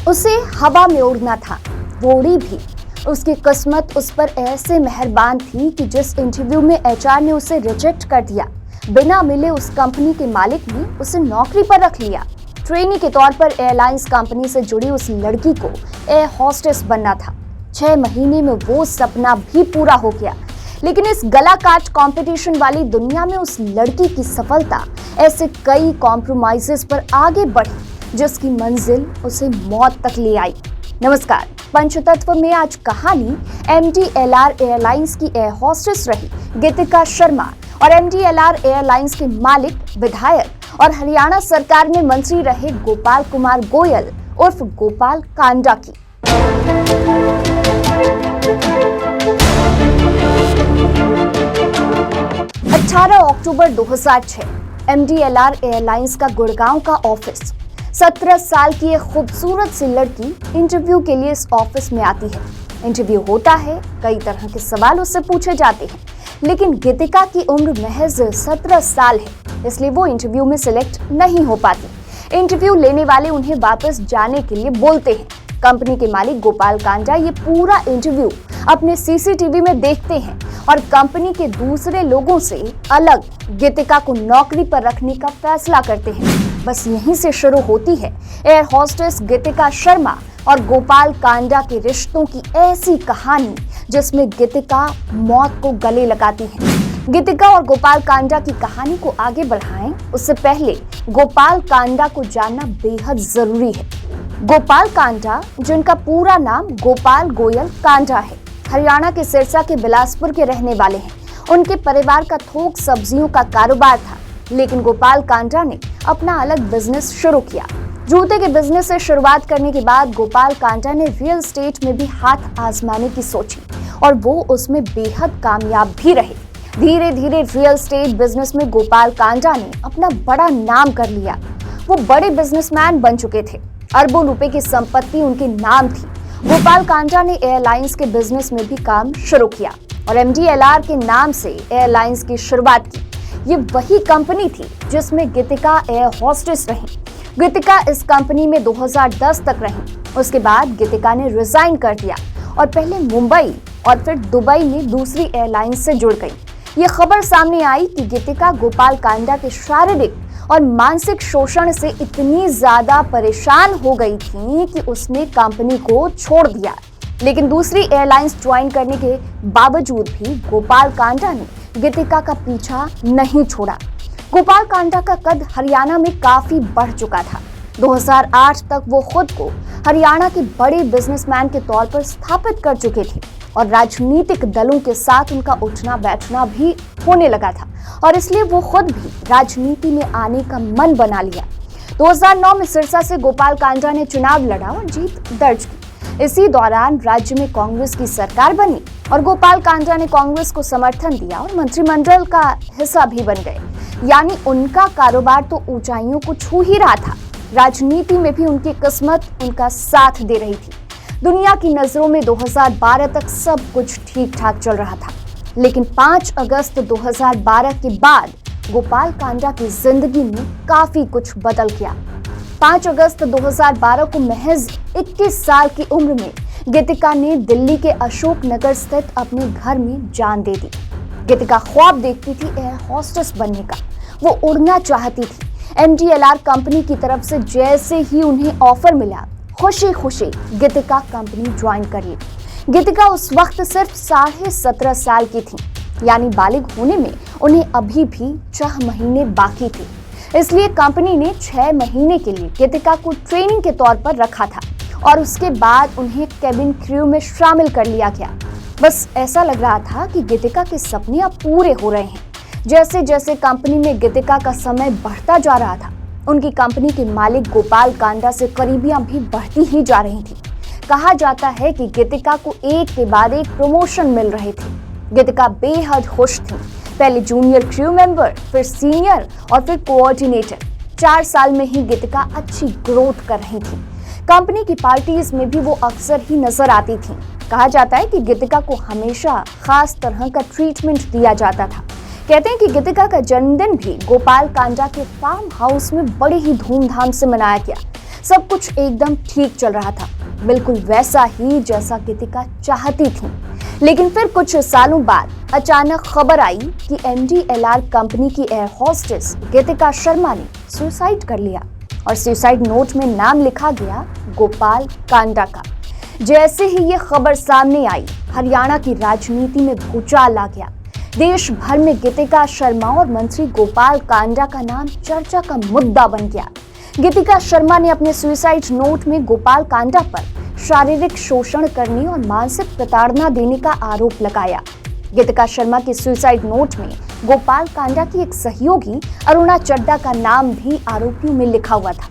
उसे हवा में उड़ना था, वो उड़ी भी। उसकी किस्मत उस पर ऐसे मेहरबान थी कि जिस इंटरव्यू में एचआर ने उसे रिजेक्ट कर दिया, बिना मिले उस कंपनी के मालिक ने उसे नौकरी पर रख लिया। ट्रेनी के तौर पर एयरलाइंस कंपनी से जुड़ी उस लड़की को एयर होस्टेस बनना था। 6 महीने में वो सपना भी पूरा हो गया। लेकिन इस गला काट कंपटीशन वाली दुनिया में उस लड़की की सफलता ऐसे कई कॉम्प्रोमाइजेस पर आगे बढ़ी जिसकी मंजिल उसे मौत तक ले आई। नमस्कार, पंचतत्व में आज कहानी MDLR एयरलाइंस की एयर होस्टेस रही गीतिका शर्मा और MDLR एयरलाइंस के मालिक, विधायक और हरियाणा सरकार में मंत्री रहे गोपाल कुमार गोयल उर्फ गोपाल कांडा की। 18 अक्टूबर 2006 MDLR एयरलाइंस का गुड़गांव का ऑफिस। 17 साल की एक खूबसूरत सी लड़की इंटरव्यू के लिए इस ऑफिस में आती है। इंटरव्यू होता है, कई तरह के सवाल उससे पूछे जाते हैं, लेकिन गीतिका की उम्र महज 17 साल है, इसलिए वो इंटरव्यू में सिलेक्ट नहीं हो पाती। इंटरव्यू लेने वाले उन्हें वापस जाने के लिए बोलते हैं। कंपनी के मालिक गोपाल कांडा ये पूरा इंटरव्यू अपने CCTV में देखते हैं और कंपनी के दूसरे लोगों से अलग गीतिका को नौकरी पर रखने का फैसला करते हैं। बस यहीं से शुरू होती है एयर होस्टेस गीतिका शर्मा और गोपाल कांडा के रिश्तों की ऐसी कहानी जिसमें गीतिका मौत को गले लगाती है। गीतिका और गोपाल कांडा की कहानी को आगे बढ़ाएं उससे पहले गोपाल कांडा को जानना बेहद जरूरी है। गोपाल कांडा, जिनका पूरा नाम गोपाल गोयल कांडा है, हरियाणा के सिरसा के बिलासपुर के रहने वाले हैं। उनके परिवार का थोक सब्जियों का कारोबार था, लेकिन गोपाल कांडा ने अपना अलग बिजनेस शुरू किया। जूते के बिजनेस से शुरुआत करने के बाद गोपाल कांडा ने रियल एस्टेट में भी हाथ आजमाने की सोची और वो उसमें बेहद कामयाब भी रहे। धीरे धीरे रियल एस्टेट बिजनेस में गोपाल कांडा ने अपना बड़ा नाम कर लिया। वो बड़े बिजनेसमैन बन चुके थे, अरबों रुपए की संपत्ति उनके नाम थी। गोपाल कांडा ने एयरलाइंस के बिजनेस में भी काम शुरू किया और MDLR के नाम से एयरलाइंस की शुरुआत की। ये वही कंपनी थी जिसमें गीतिका एयर होस्टेस रही। गीतिका इस कंपनी में 2010 तक रही। उसके बाद गीतिका ने रिजाइन कर दिया और पहले मुंबई और फिर दुबई में दूसरी एयरलाइंस से जुड़ गई। ये खबर सामने आई कि गीतिका गोपाल कांडा के शारीरिक और मानसिक शोषण से इतनी ज्यादा परेशान हो गई थी कि उसने कंपनी को छोड़ दिया। लेकिन दूसरी एयरलाइंस ज्वाइन करने के बावजूद भी गोपाल कांडा ने गीतिका का पीछा नहीं छोड़ा। गोपाल कांडा का कद हरियाणा में काफी बढ़ चुका था। 2008 तक वो खुद को हरियाणा के बड़े बिजनेसमैन के तौर पर स्थापित कर चुके थे और राजनीतिक दलों के साथ उनका उठना बैठना भी होने लगा था और इसलिए वो खुद भी राजनीति में आने का मन बना लिया। 2009 में सिरसा से गोपाल कांडा ने चुनाव लड़ा और जीत दर्ज की। इसी दौरान राज्य में कांग्रेस की सरकार बनी और गोपाल कांडा ने कांग्रेस को समर्थन दिया और मंत्रिमंडल का हिस्सा भी बन गए। यानी उनका कारोबार तो ऊंचाइयों को छू ही रहा था। राजनीति में भी उनकी किस्मत उनका साथ दे रही थी। दुनिया की नजरों में 2012 तक सब कुछ ठीक ठाक चल रहा था, लेकिन 5 अगस्त 2012 के बाद गोपाल कांडा की जिंदगी में काफी कुछ बदल गया। 5 अगस्त 2012 को महज 21 साल की उम्र में गीतिका ने दिल्ली के अशोक नगर स्थित अपने घर में जान दे दी। गीतिका ख्वाब देखती थी एयर होस्टेस बनने का। वो उड़ना चाहती थी। MDLR कंपनी की तरफ से जैसे ही उन्हें ऑफर मिला, खुशी खुशी गीतिका कंपनी ज्वाइन कर ली। गीतिका उस वक्त सिर्फ 17.5 साल की थी, यानी बालिग होने में उन्हें अभी भी 6 महीने बाकी थे। इसलिए कंपनी ने 6 महीने के लिए गीतिका को ट्रेनिंग के तौर पर रखा था और उसके बाद उन्हें केबिन क्रू में शामिल कर लिया गया। बस ऐसा लग रहा था कि गीतिका के सपने अब पूरे हो रहे हैं। जैसे जैसे कंपनी में गीतिका का समय बढ़ता जा रहा था, उनकी कंपनी के मालिक गोपाल कांडा से करीबियां भी बढ़ती ही जा रही थी। कहा जाता है कि गीतिका को एक के बाद एक प्रमोशन मिल रहे थे। गीतिका बेहद खुश थी। पहले जूनियर क्रू मेंबर, फिर सीनियर और फिर कोऑर्डिनेटर। 4 साल में ही गीतिका अच्छी ग्रोथ कर रही थी। कंपनी की पार्टीज में भी वो अक्सर ही नजर आती थी। कहा जाता है कि गीतिका को हमेशा खास तरह का ट्रीटमेंट दिया जाता था। कहते हैं कि गीतिका का जन्मदिन भी गोपाल कांडा के फार्म हाउस में बड़े ही धूमधाम से मनाया गया। सब कुछ एकदम ठीक चल रहा था, बिल्कुल वैसा ही जैसा गीतिका चाहती थी। लेकिन फिर कुछ सालों बाद अचानक खबर आई कि MDLR कंपनी की एयर होस्टेस गीतिका शर्मा ने सुसाइड कर लिया और सुसाइड नोट में नाम लिखा गया गोपाल कांडा का। जैसे ही ये खबर सामने आई, हरियाणा की राजनीति में भूचाल आ गया। देश भर में गीतिका शर्मा और मंत्री गोपाल कांडा का नाम चर्चा का मुद्दा बन गया। गीतिका शर्मा ने अपने सुसाइड नोट में गोपाल कांडा पर शारीरिक शोषण करने और मानसिक प्रताड़ना देने का आरोप लगाया। गीतिका शर्मा के सुसाइड नोट में गोपाल कांडा की एक सहयोगी अरुणा चड्ढा का नाम भी आरोपियों में लिखा हुआ था।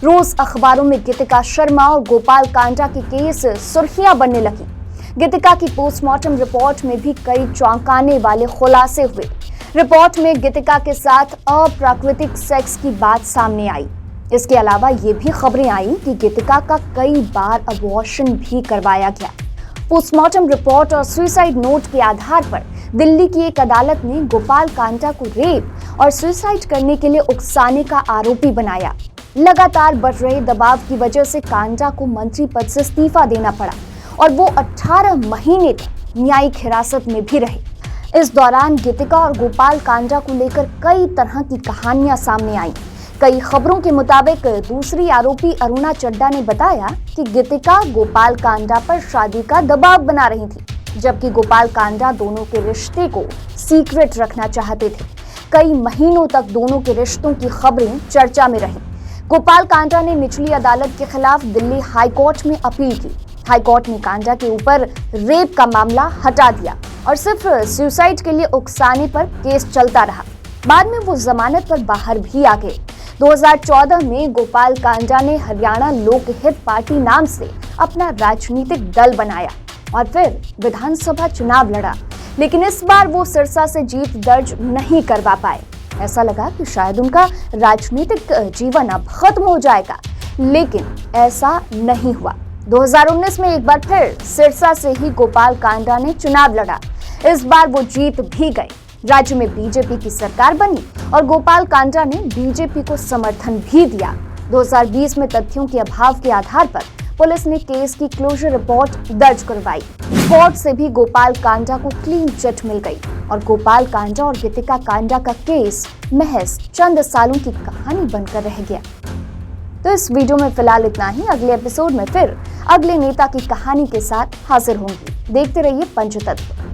रोज अखबारों में गीतिका शर्मा और गोपाल कांडा के केस सुर्खियां बनने लगी। गीतिका की पोस्टमार्टम रिपोर्ट में भी कई चौंकाने वाले खुलासे हुए। रिपोर्ट में गीतिका के साथ अप्राकृतिक सेक्स की बात सामने आई। इसके अलावा ये भी खबरें आई कि गीतिका का कई बार अबॉर्शन भी करवाया गया। पोस्टमार्टम रिपोर्ट और सुसाइड नोट के आधार पर दिल्ली की एक अदालत ने गोपाल कांडा को रेप और सुसाइड करने के लिए उकसाने का आरोपी बनाया। लगातार बढ़ रहे दबाव की वजह से कांडा को मंत्री पद से इस्तीफा देना पड़ा और वो 18 महीने तक न्यायिक हिरासत में भी रहे। इस दौरान गीतिका और गोपाल कांडा को लेकर कई तरह की कहानियां सामने आईं। कई खबरों के मुताबिक दूसरी आरोपी अरुणा चड्ढा ने बताया कि गीतिका गोपाल कांडा पर शादी का दबाव बना रही थी, जबकि गोपाल कांडा दोनों के रिश्ते को सीक्रेट रखना चाहते थे। कई महीनों तक दोनों के रिश्तों की खबरें चर्चा में रहीं। गोपाल कांडा ने निचली अदालत के खिलाफ दिल्ली हाई कोर्ट में अपील की। हाई कोर्ट ने कांडा के ऊपर रेप का मामला हटा दिया और सिर्फ सुसाइड के लिए उकसाने पर केस चलता रहा। बाद में वो जमानत पर बाहर भी आ गए। 2014 में गोपाल कांडा ने हरियाणा लोकहित पार्टी नाम से अपना राजनीतिक दल बनाया और फिर विधानसभा चुनाव लड़ा, लेकिन इस बार वो सिरसा से जीत दर्ज नहीं करवा पाए। ऐसा लगा कि शायद उनका राजनीतिक जीवन अब खत्म हो जाएगा, लेकिन ऐसा नहीं हुआ। 2019 में एक बार फिर सिरसा से ही गोपाल कांडा ने चुनाव लड़ा। इस बार वो जीत भी गए। राज्य में बीजेपी की सरकार बनी और गोपाल कांडा ने बीजेपी को समर्थन भी दिया। 2020 में तथ्यों के अभाव के आधार पर पुलिस ने केस की क्लोजर रिपोर्ट दर्ज करवाई। कोर्ट से भी गोपाल कांडा को क्लीन चिट मिल गई और गोपाल कांडा और गीतिका कांडा का केस महज चंद सालों की कहानी बनकर रह गया। तो इस वीडियो में फिलहाल इतना ही। अगले एपिसोड में फिर अगले नेता की कहानी के साथ हाजिर होंगी। देखते रहिए पंचतत्व।